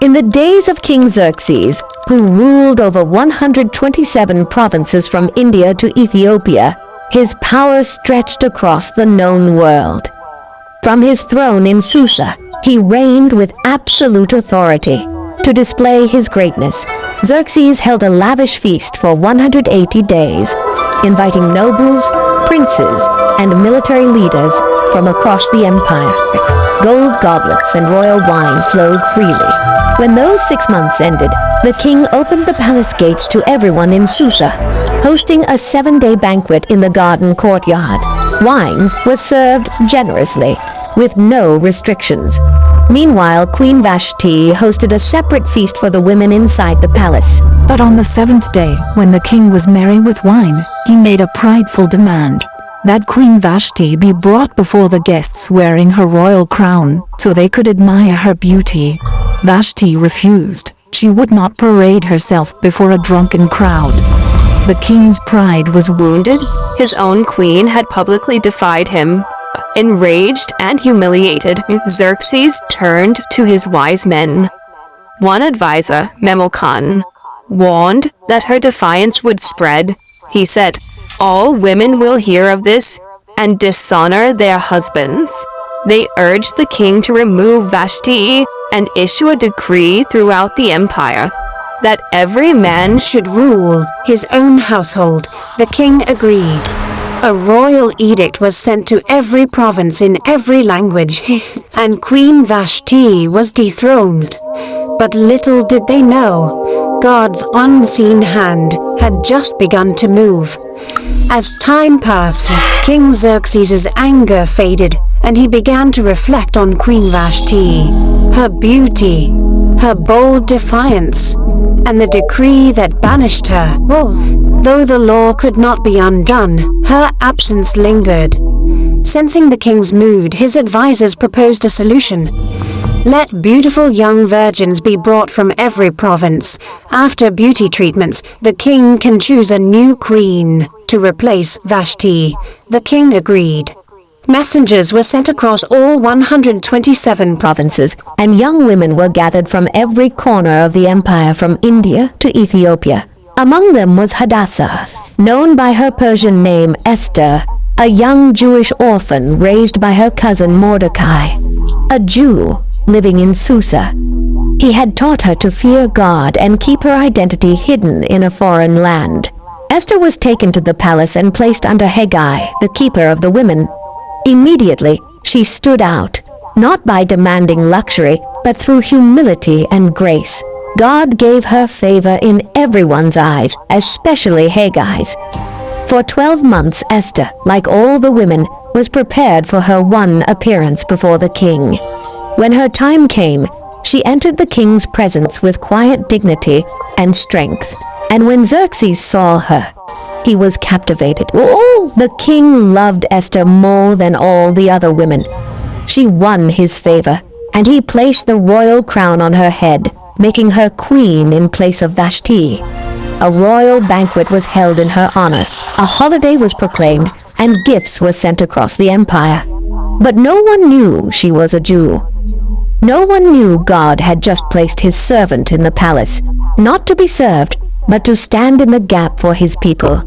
In the days of King Xerxes, who ruled over 127 provinces from India to Ethiopia, his power stretched across the known world. From his throne in Susa, he reigned with absolute authority. To display his greatness, Xerxes held a lavish feast for 180 days, inviting nobles, princes, and military leaders from across the empire. Gold goblets and royal wine flowed freely. When those 6 months ended, the king opened the palace gates to everyone in Susa, hosting a 7-day banquet in the garden courtyard. Wine was served generously, with no restrictions. Meanwhile, Queen Vashti hosted a separate feast for the women inside the palace. But on the 7th day, when the king was merry with wine, he made a prideful demand that Queen Vashti be brought before the guests wearing her royal crown, so they could admire her beauty. Vashti refused. She would not parade herself before a drunken crowd. The king's pride was wounded. His own queen had publicly defied him. Enraged and humiliated, Xerxes turned to his wise men. One advisor, Memucan, warned that her defiance would spread. He said, "All women will hear of this and dishonor their husbands." They urged the king to remove Vashti and issue a decree throughout the empire that every man should rule his own household. The king agreed. A royal edict was sent to every province in every language, and Queen Vashti was dethroned. But little did they know, God's unseen hand had just begun to move. As time passed, King Xerxes' anger faded, and he began to reflect on Queen Vashti, her beauty, her bold defiance, and the decree that banished her. Though the law could not be undone, her absence lingered. Sensing the king's mood, his advisors proposed a solution. Let beautiful young virgins be brought from every province. After beauty treatments, the king can choose a new queen to replace Vashti. The king agreed. Messengers were sent across all 127 provinces, and young women were gathered from every corner of the empire from India to Ethiopia. Among them was Hadassah, known by her Persian name Esther, a young Jewish orphan raised by her cousin Mordecai, a Jew living in Susa. He had taught her to fear God and keep her identity hidden in a foreign land. Esther was taken to the palace and placed under Haggai, the keeper of the women. Immediately, she stood out, not by demanding luxury, but through humility and grace. God gave her favor in everyone's eyes, especially Haggai's. For 12 months, Esther, like all the women, was prepared for her one appearance before the king. When her time came, she entered the king's presence with quiet dignity and strength. And when Xerxes saw her, he was captivated. The king loved Esther more than all the other women. She won his favor, and he placed the royal crown on her head, making her queen in place of Vashti. A royal banquet was held in her honor, a holiday was proclaimed, and gifts were sent across the empire. But no one knew she was a Jew. No one knew God had just placed his servant in the palace, not to be served, but to stand in the gap for his people.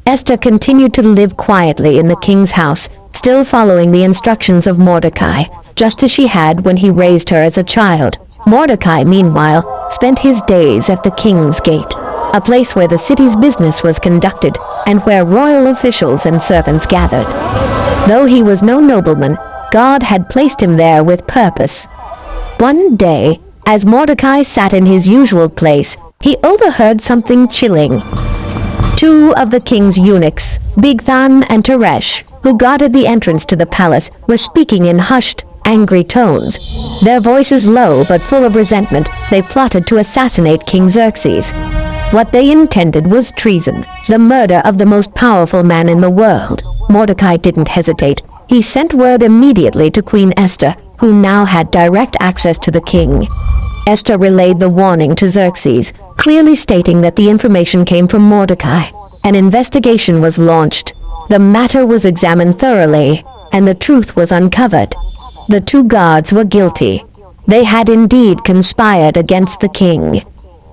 Esther continued to live quietly in the king's house, still following the instructions of Mordecai, just as she had when he raised her as a child. Mordecai, meanwhile, spent his days at the king's gate, a place where the city's business was conducted and where royal officials and servants gathered. Though he was no nobleman, God had placed him there with purpose. One day, as Mordecai sat in his usual place, he overheard something chilling. Two of the king's eunuchs, Bigthan and Teresh, who guarded the entrance to the palace, were speaking in hushed, angry tones. Their voices low but full of resentment, they plotted to assassinate King Xerxes. What they intended was treason, the murder of the most powerful man in the world. Mordecai didn't hesitate. He sent word immediately to Queen Esther, who now had direct access to the king. Esther relayed the warning to Xerxes, clearly stating that the information came from Mordecai. An investigation was launched. The matter was examined thoroughly, and the truth was uncovered. The two guards were guilty. They had indeed conspired against the king,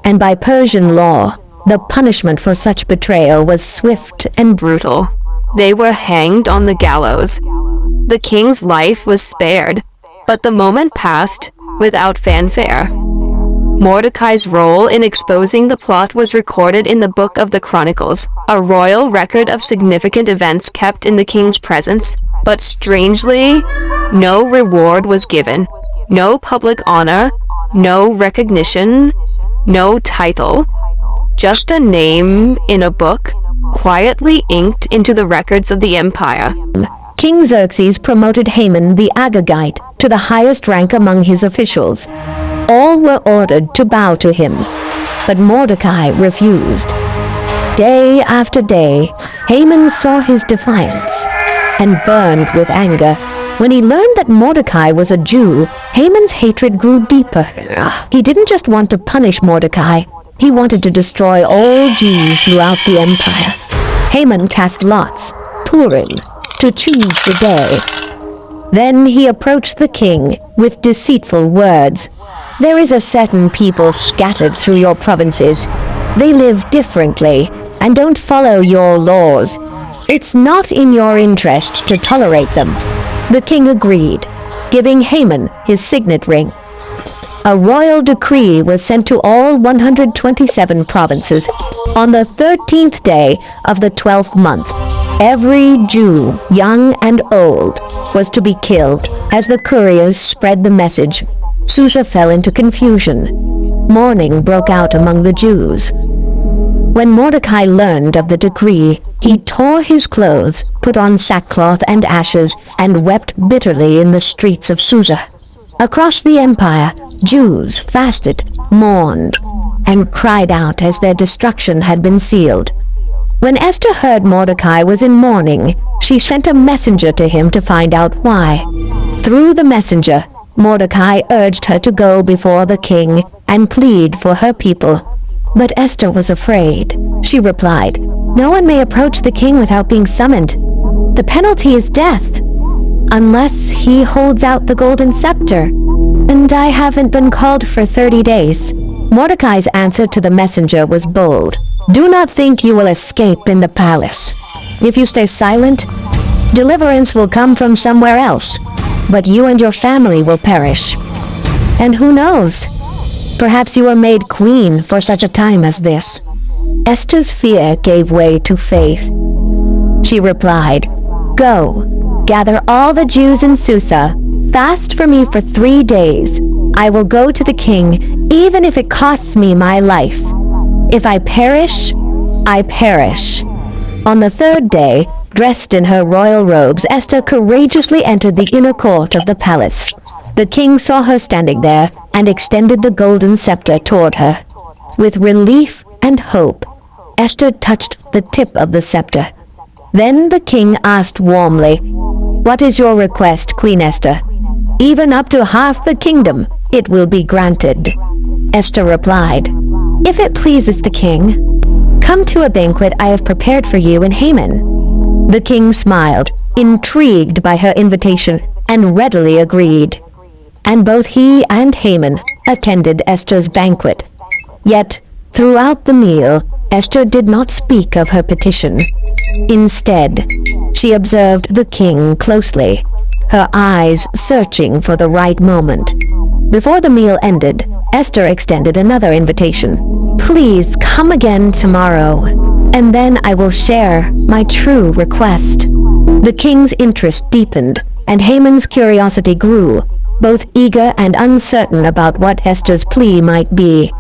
and by Persian law, the punishment for such betrayal was swift and brutal. They were hanged on the gallows. The king's life was spared, but the moment passed without fanfare. Mordecai's role in exposing the plot was recorded in the Book of the Chronicles, a royal record of significant events kept in the king's presence, but strangely, no reward was given, no public honor, no recognition, no title, just a name in a book, quietly inked into the records of the empire. King Xerxes promoted Haman the Agagite to the highest rank among his officials. All were ordered to bow to him, but Mordecai refused. Day after day, Haman saw his defiance and burned with anger. When he learned that Mordecai was a Jew, Haman's hatred grew deeper. He didn't just want to punish Mordecai, he wanted to destroy all Jews throughout the empire. Haman cast lots, Purim, to choose the day. Then he approached the king with deceitful words. There is a certain people scattered through your provinces. They live differently and don't follow your laws. It's not in your interest to tolerate them. The king agreed, giving Haman his signet ring. A royal decree was sent to all 127 provinces. On the 13th day of the 12th month, every Jew, young and old, was to be killed. As the couriers spread the message, Susa fell into confusion. Mourning broke out among the Jews. When Mordecai learned of the decree, he tore his clothes, put on sackcloth and ashes, and wept bitterly in the streets of Susa. Across the empire, Jews fasted, mourned, and cried out as their destruction had been sealed. When Esther heard Mordecai was in mourning, she sent a messenger to him to find out why. Through the messenger, Mordecai urged her to go before the king and plead for her people. But Esther was afraid. She replied, "No one may approach the king without being summoned. The penalty is death, unless he holds out the golden scepter. And I haven't been called for 30 days. Mordecai's answer to the messenger was bold. "Do not think you will escape in the palace. If you stay silent, deliverance will come from somewhere else, but you and your family will perish. And who knows? Perhaps you were made queen for such a time as this." Esther's fear gave way to faith. She replied, "Go, gather all the Jews in Susa, fast for me for 3 days. I will go to the king, even if it costs me my life. If I perish, I perish." On the 3rd day, dressed in her royal robes, Esther courageously entered the inner court of the palace. The king saw her standing there and extended the golden scepter toward her. With relief and hope, Esther touched the tip of the scepter. Then the king asked warmly, "What is your request, Queen Esther?" "Even up to half the kingdom, it will be granted." Esther replied, "If it pleases the king, come to a banquet I have prepared for you and Haman." The king smiled, intrigued by her invitation, and readily agreed. And both he and Haman attended Esther's banquet. Yet, throughout the meal, Esther did not speak of her petition. Instead, she observed the king closely, her eyes searching for the right moment. Before the meal ended, Esther extended another invitation. "Please come again tomorrow, and then I will share my true request." The king's interest deepened, and Haman's curiosity grew, both eager and uncertain about what Esther's plea might be.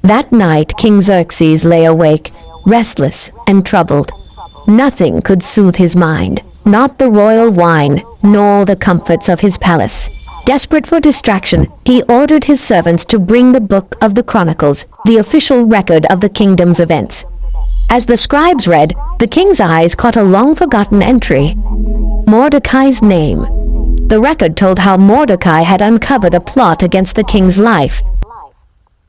That night King Xerxes lay awake, restless and troubled. Nothing could soothe his mind, not the royal wine, nor the comforts of his palace. Desperate for distraction, he ordered his servants to bring the Book of the Chronicles, the official record of the kingdom's events. As the scribes read, the king's eyes caught a long-forgotten entry. Mordecai's name. The record told how Mordecai had uncovered a plot against the king's life,